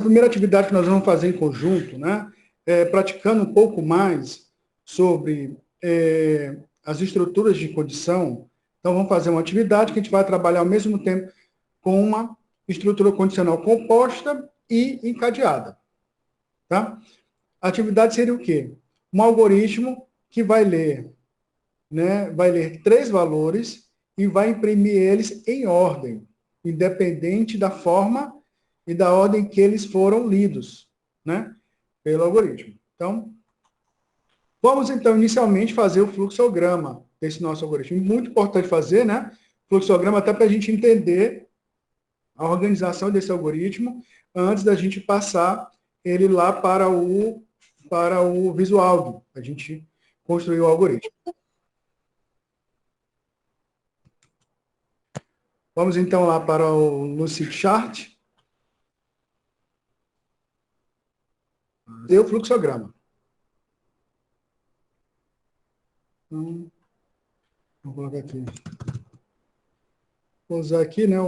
primeira atividade que nós vamos fazer em conjunto, né, praticando um pouco mais sobre as estruturas de condição. Então, vamos fazer uma atividade que a gente vai trabalhar ao mesmo tempo com uma estrutura condicional composta e encadeada. Tá? A atividade seria o quê? Um algoritmo que vai ler, né, vai ler 3 valores e vai imprimir eles em ordem, independente da forma e da ordem que eles foram lidos, né, pelo algoritmo. Então, vamos então inicialmente fazer o fluxograma desse nosso algoritmo. Muito importante fazer, né, fluxograma até para a gente entender a organização desse algoritmo antes da gente passar ele lá para o visual, a gente construir o algoritmo. Vamos então lá para o Lucidchart. E o fluxograma. Então, vou colocar aqui. Vou usar aqui, né,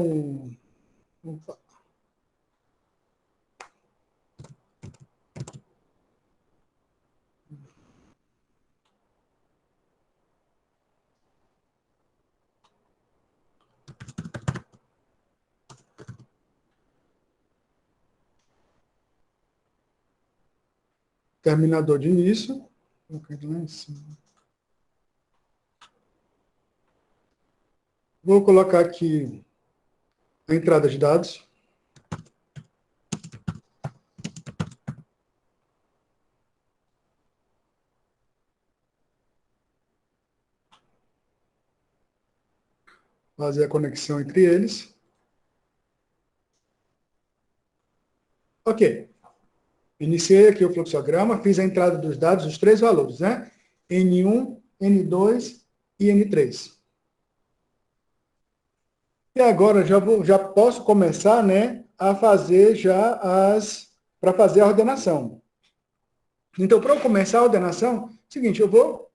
terminador de início. Vou colocar lá em cima. Vou colocar aqui a entrada de dados. Fazer a conexão entre eles. Ok. Iniciei aqui o fluxograma, fiz a entrada dos dados, os 3 valores, né? N1, N2 e N3. E agora já posso começar, né, a fazer para fazer a ordenação. Então, para eu começar a ordenação, seguinte, eu vou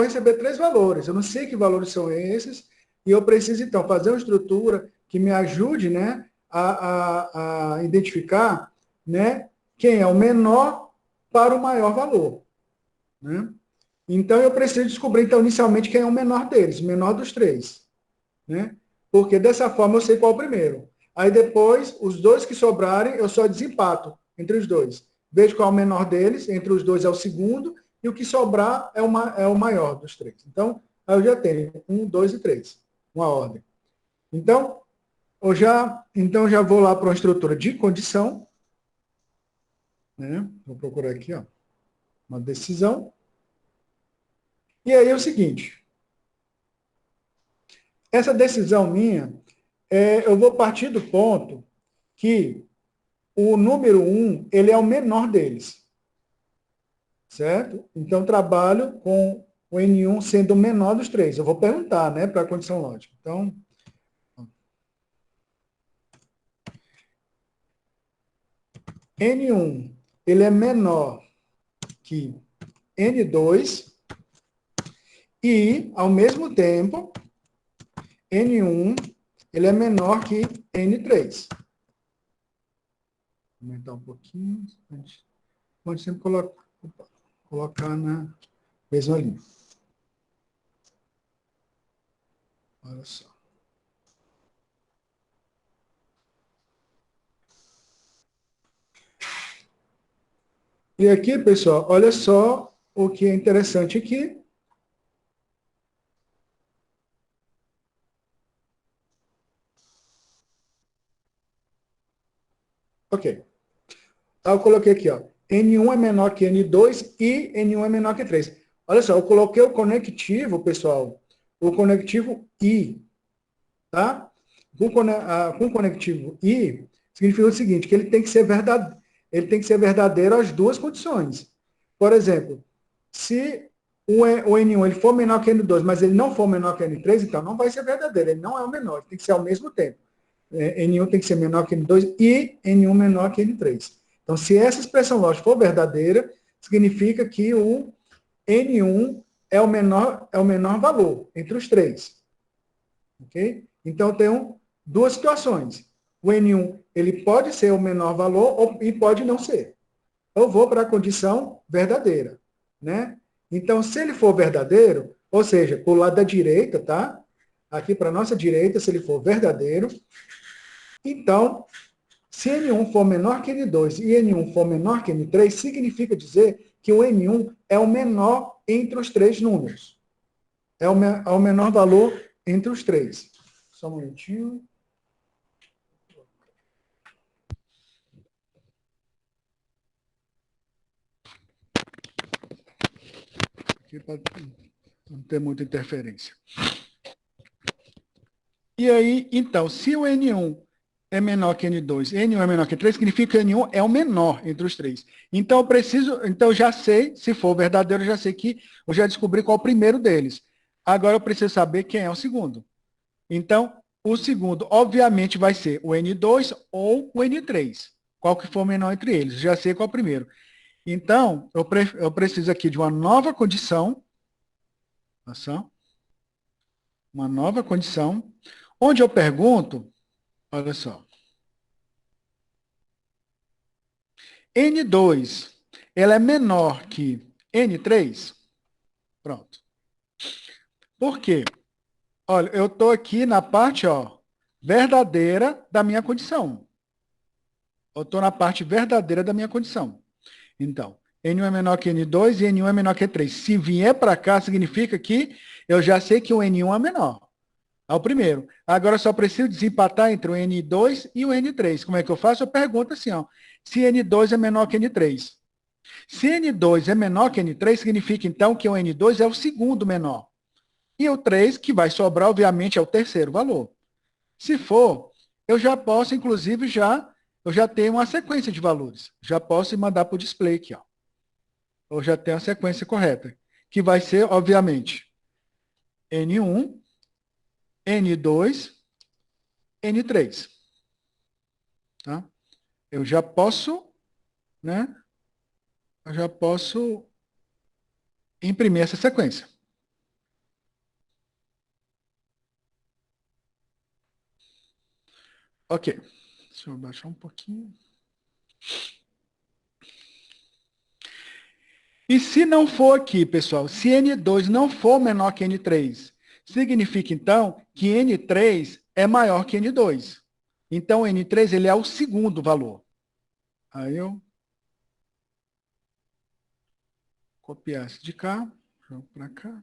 receber 3 valores. Eu não sei que valores são esses, e eu preciso, então, fazer uma estrutura que me ajude, né, a identificar, né, quem é o menor para o maior valor. Né? Então, eu preciso descobrir, então, inicialmente, quem é o menor deles, o menor dos 3. Né? Porque dessa forma eu sei qual é o primeiro. Aí depois, os 2 que sobrarem, eu só desempato entre os 2. Vejo qual é o menor deles, entre os 2 é o segundo, e o que sobrar é o maior dos 3. Então, aí eu já tenho 1, 2 e 3, uma ordem. Então, já vou lá para uma estrutura de condição. Né? Vou procurar aqui, ó, uma decisão. E aí é o seguinte, essa decisão minha, eu vou partir do ponto que o número 1, ele é o menor deles. Certo? Então, trabalho com o N1 sendo o menor dos 3. Eu vou perguntar, né, para a condição lógica. Então, N1, ele é menor que N2 e, ao mesmo tempo, N1, ele é menor que N3. Vou aumentar um pouquinho. Pode sempre colocar na mesma linha. Olha só. E aqui, pessoal, olha só o que é interessante aqui. Ok. Eu coloquei aqui, ó. N1 é menor que N2 e N1 é menor que 3. Olha só, eu coloquei o conectivo, pessoal, o conectivo I, tá? Com o conectivo I, significa o seguinte, que ele tem que ser verdadeiro às 2 condições. Por exemplo, se o N1 ele for menor que N2, mas ele não for menor que N3, então não vai ser verdadeiro, ele não é o menor, ele tem que ser ao mesmo tempo. N1 tem que ser menor que N2 e N1 menor que N3. Então, se essa expressão lógica for verdadeira, significa que o N1 é o menor valor entre os 3. Ok? Então, eu tenho 2 situações. o N1 ele pode ser o menor valor e pode não ser. Eu vou para a condição verdadeira, né? Então, se ele for verdadeiro, ou seja, para o lado da direita, tá? Aqui para a nossa direita, se ele for verdadeiro, então, se N1 for menor que N2 e N1 for menor que N3, significa dizer que o N1 é o menor entre os três números. É o menor valor entre os três. Só um momentinho. Aqui para não ter muita interferência. E aí, então, se o N1 é menor que N2, N1 é menor que N3, significa que N1 é o menor entre os três. Então, eu já sei, se for verdadeiro, eu já sei que eu já descobri qual é o primeiro deles. Agora eu preciso saber quem é o segundo. Então, o segundo, obviamente, vai ser o N2 ou o N3. Qual que for o menor entre eles. Já sei qual é o primeiro. Então, eu preciso aqui de uma nova condição. Uma nova condição, onde eu pergunto, olha só, N2, ela é menor que N3? Pronto. Por quê? Olha, eu estou aqui na parte verdadeira da minha condição. Eu estou na parte verdadeira da minha condição. Então, N1 é menor que N2 e N1 é menor que N3. Se vier para cá, significa que eu já sei que o N1 é menor. É o primeiro. Agora eu só preciso desempatar entre o N2 e o N3. Como é que eu faço? Eu pergunto assim, se N2 é menor que N3. Se N2 é menor que N3, significa então que o N2 é o segundo menor. E o 3, que vai sobrar, obviamente, é o terceiro valor. Se for, eu já posso, inclusive, eu já tenho uma sequência de valores. Já posso mandar para o display aqui. Eu já tenho a sequência correta, que vai ser, obviamente, N1, N2, N3. Tá? Eu já posso, né? Eu já posso imprimir essa sequência. Ok. Deixa eu baixar um pouquinho. E se não for aqui, pessoal, se N2 não for menor que N3, significa, então, que N3 é maior que N2. Então, N3 ele é o segundo valor. Aí eu copiar esse de cá, jogo para cá.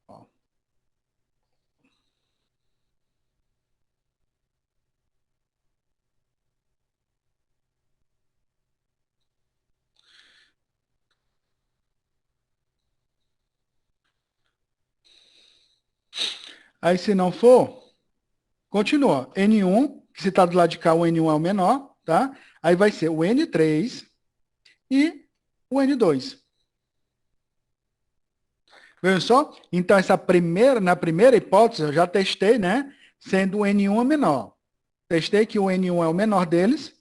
Ó. Aí, se não for, continua. N1, que se está do lado de cá, o N1 é o menor, tá? Aí vai ser o N3 e o N2. Viu só? Então, na primeira hipótese, eu já testei, né? Sendo o N1 menor. Testei que o N1 é o menor deles.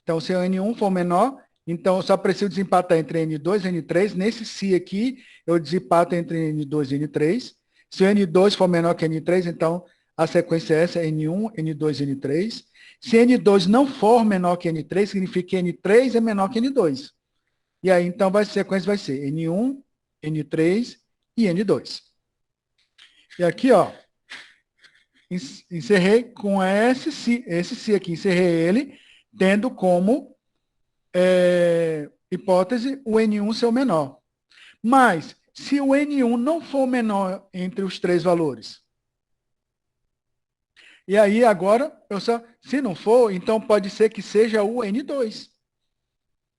Então, se o N1 for menor, então eu só preciso desempatar entre N2 e N3. Nesse se aqui, eu desempato entre N2 e N3. Se o N2 for menor que N3, então a sequência é essa, N1, N2 e N3. Se N2 não for menor que N3, significa que N3 é menor que N2. E aí, então, a sequência vai ser N1, N3 e N2. E aqui, encerrei com esse se aqui, encerrei ele, tendo como hipótese o N1 ser o menor. Mas, se o N1 não for menor entre os três valores, e aí agora, se não for, então pode ser que seja o N2.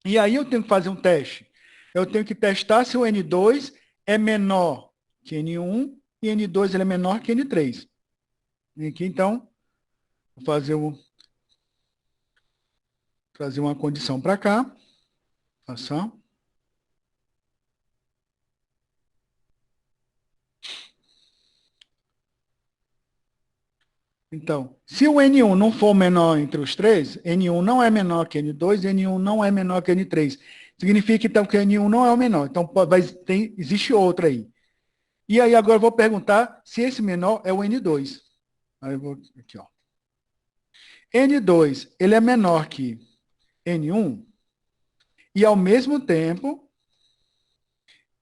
E aí eu tenho que fazer um teste. Eu tenho que testar se o N2 é menor que N1 e N2 ele é menor que N3. E aqui, então, vou trazer uma condição para cá. Passar. Então, se o N1 não for menor entre os três, N1 não é menor que N2 e N1 não é menor que N3. Significa, então, que N1 não é o menor. Então, existe outro aí. E aí, agora eu vou perguntar se esse menor é o N2. Aí eu vou aqui, ó. N2, ele é menor que N1 e, ao mesmo tempo,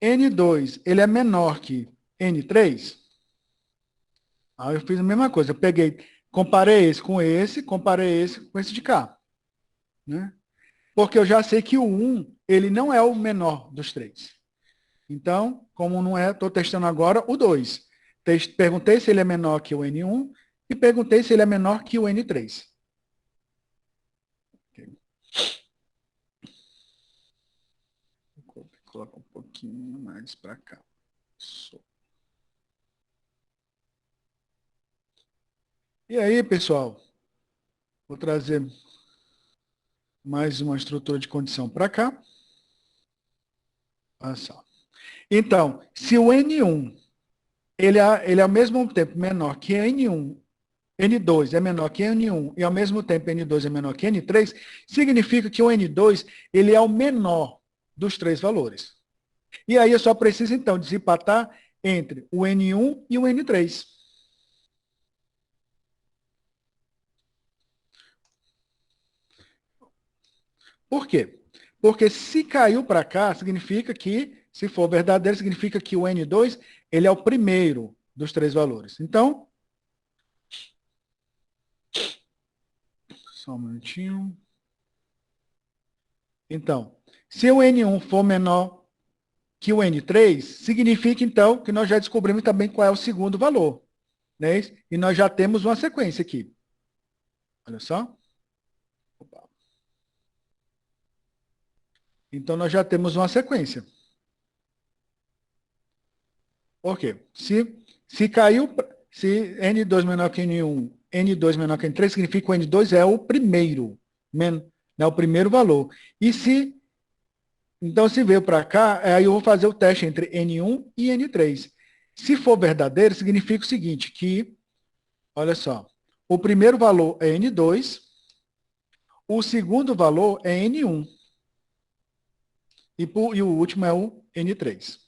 N2, ele é menor que N3. Aí eu fiz a mesma coisa. Eu peguei, comparei esse com esse de cá. Né? Porque eu já sei que o 1, ele não é o menor dos três. Então, como não é, estou testando agora o 2. Perguntei se ele é menor que o N1 e perguntei se ele é menor que o N3. Vou colocar um pouquinho mais para cá. E aí, pessoal, vou trazer mais uma estrutura de condição para cá. Olha só. Então, se o N1 ele é ao mesmo tempo menor que N1, N2 é menor que N1 e ao mesmo tempo N2 é menor que N3, significa que o N2 ele é o menor dos três valores. E aí eu só preciso, então, desempatar entre o N1 e o N3. Por quê? Porque se caiu para cá, significa que, se for verdadeiro, significa que o N2 ele é o primeiro dos três valores. Então, só um minutinho. Então, se o N1 for menor que o N3, significa, então, que nós já descobrimos também qual é o segundo valor. Né? E nós já temos uma sequência aqui. Olha só. Então, nós já temos uma sequência. Por quê? Se caiu, se N2 menor que N1, N2 menor que N3, significa que o N2 é o primeiro, né, o primeiro valor. E se, então, se veio para cá, aí eu vou fazer o teste entre N1 e N3. Se for verdadeiro, significa o seguinte, que, olha só, o primeiro valor é N2, o segundo valor é N1 e o último é o N3.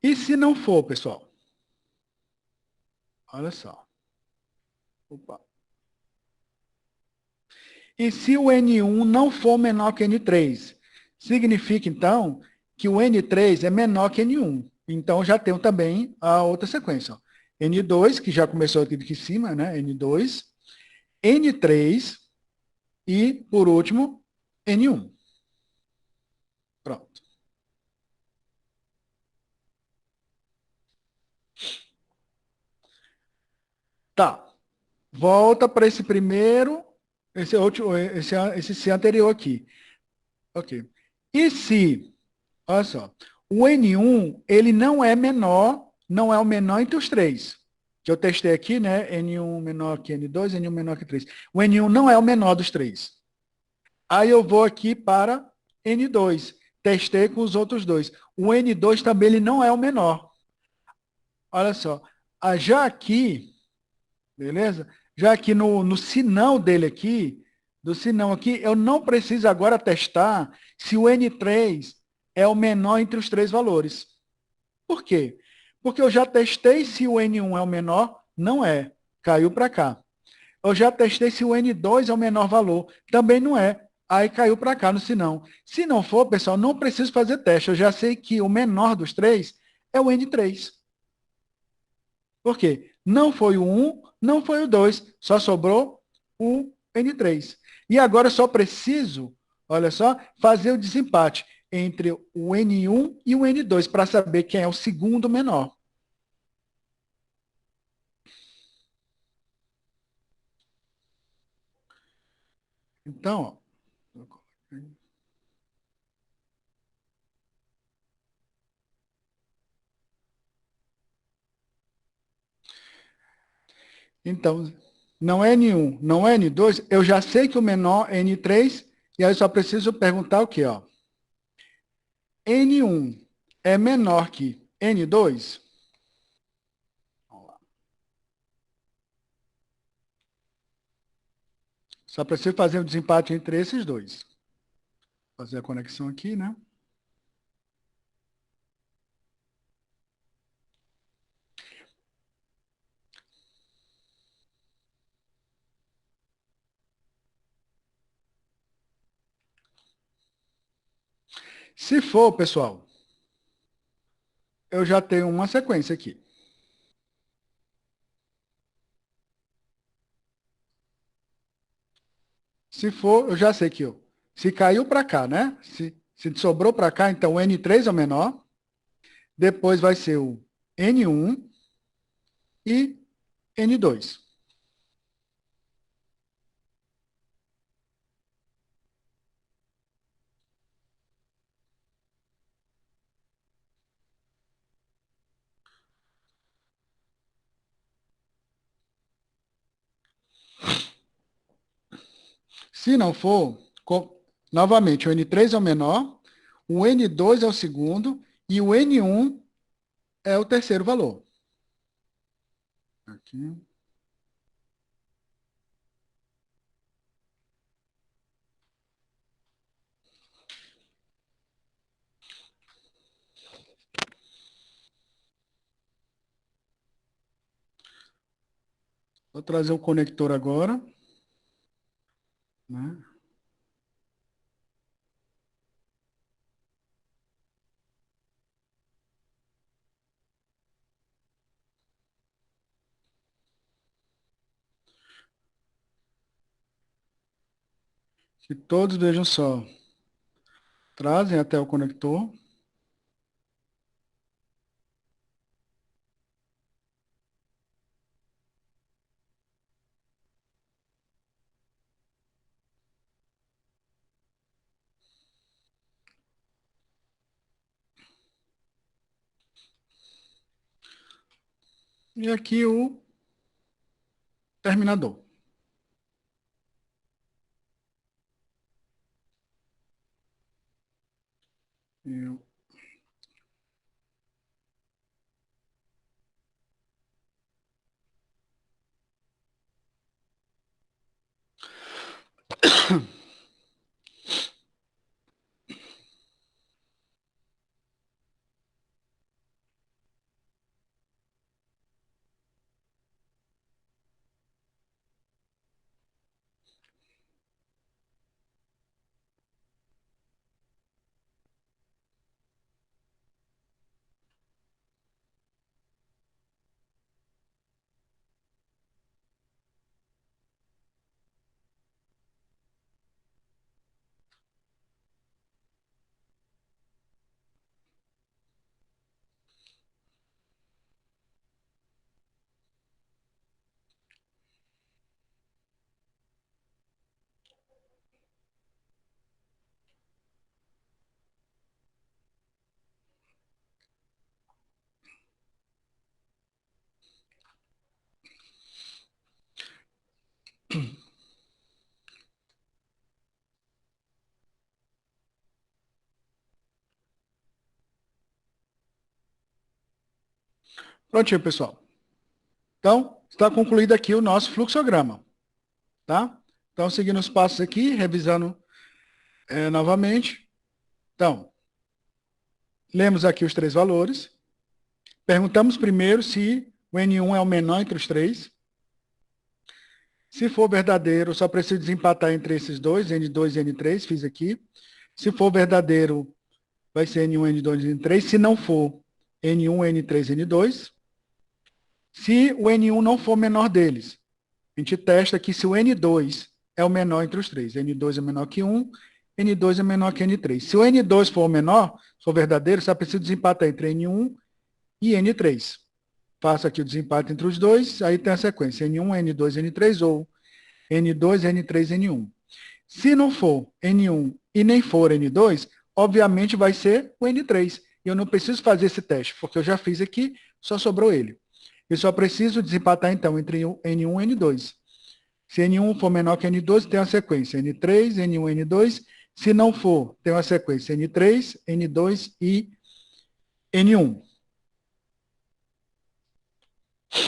E se não for, pessoal? Olha só. Opa. E se o N1 não for menor que N3? Significa, então, que o N3 é menor que N1. Então, já tenho também a outra sequência. Ó. N2, que já começou aqui de cima, né? N2, N3 e, por último, N1. Pronto. Tá. Volta para esse primeiro, esse último, esse anterior aqui. Ok. E se, olha só, o N1, ele não é menor, não é o menor entre os três. Que eu testei aqui, né? N1 menor que N2, N1 menor que 3. O N1 não é o menor dos três. Aí eu vou aqui para N2. Testei com os outros dois. O N2 também ele não é o menor. Olha só. Já aqui, beleza? Já aqui no sinal dele aqui, do sinal aqui, eu não preciso agora testar se o N3 é o menor entre os três valores. Por quê? Porque eu já testei se o N1 é o menor, não é, caiu para cá. Eu já testei se o N2 é o menor valor, também não é, aí caiu para cá no sinão. Se não for, pessoal, não preciso fazer teste, eu já sei que o menor dos três é o N3. Por quê? Não foi o 1, não foi o 2, só sobrou o N3. E agora eu só preciso, olha só, fazer o desempate entre o N1 e o N2 para saber quem é o segundo menor. Então, ó, então, não é N1, não é N2, eu já sei que o menor é N3, e aí eu só preciso perguntar o quê? Ó? N1 é menor que N2? Vamos lá. Só preciso fazer o desempate entre esses dois. fazer a conexão aqui, né? Se for, pessoal, eu já tenho uma sequência aqui. Se for, eu já sei que se caiu para cá, né? Se sobrou para cá, então o N3 é o menor. Depois vai ser o N1 e N2. Se não for, novamente, o N3 é o menor, o N2 é o segundo e o N1 é o terceiro valor. Aqui. Vou trazer o conector agora, né? Que todos, vejam só, trazem até o conector. E aqui o terminador. Eu... Prontinho, pessoal. Então, está concluído aqui o nosso fluxograma, tá? Então, seguindo os passos aqui, revisando novamente. Então, lemos aqui os três valores. Perguntamos primeiro se o N1 é o menor entre os três. Se for verdadeiro, só preciso desempatar entre esses dois, N2 e N3, fiz aqui. Se for verdadeiro, vai ser N1, N2, N3. Se não for, N1, N3, N2. Se o N1 não for o menor deles, a gente testa aqui se o N2 é o menor entre os três. N2 é menor que 1, N2 é menor que N3. Se o N2 for o menor, for verdadeiro, só preciso desempatar entre N1 e N3. Faço aqui o desempate entre os dois, aí tem a sequência N1, N2, N3 ou N2, N3, N1. Se não for N1 e nem for N2, obviamente vai ser o N3. E eu não preciso fazer esse teste, porque eu já fiz aqui, só sobrou ele. Eu só preciso desempatar, então, entre N1 e N2. Se N1 for menor que N2, tem a sequência N3, N1, N2. Se não for, tem uma sequência N3, N2 e N1.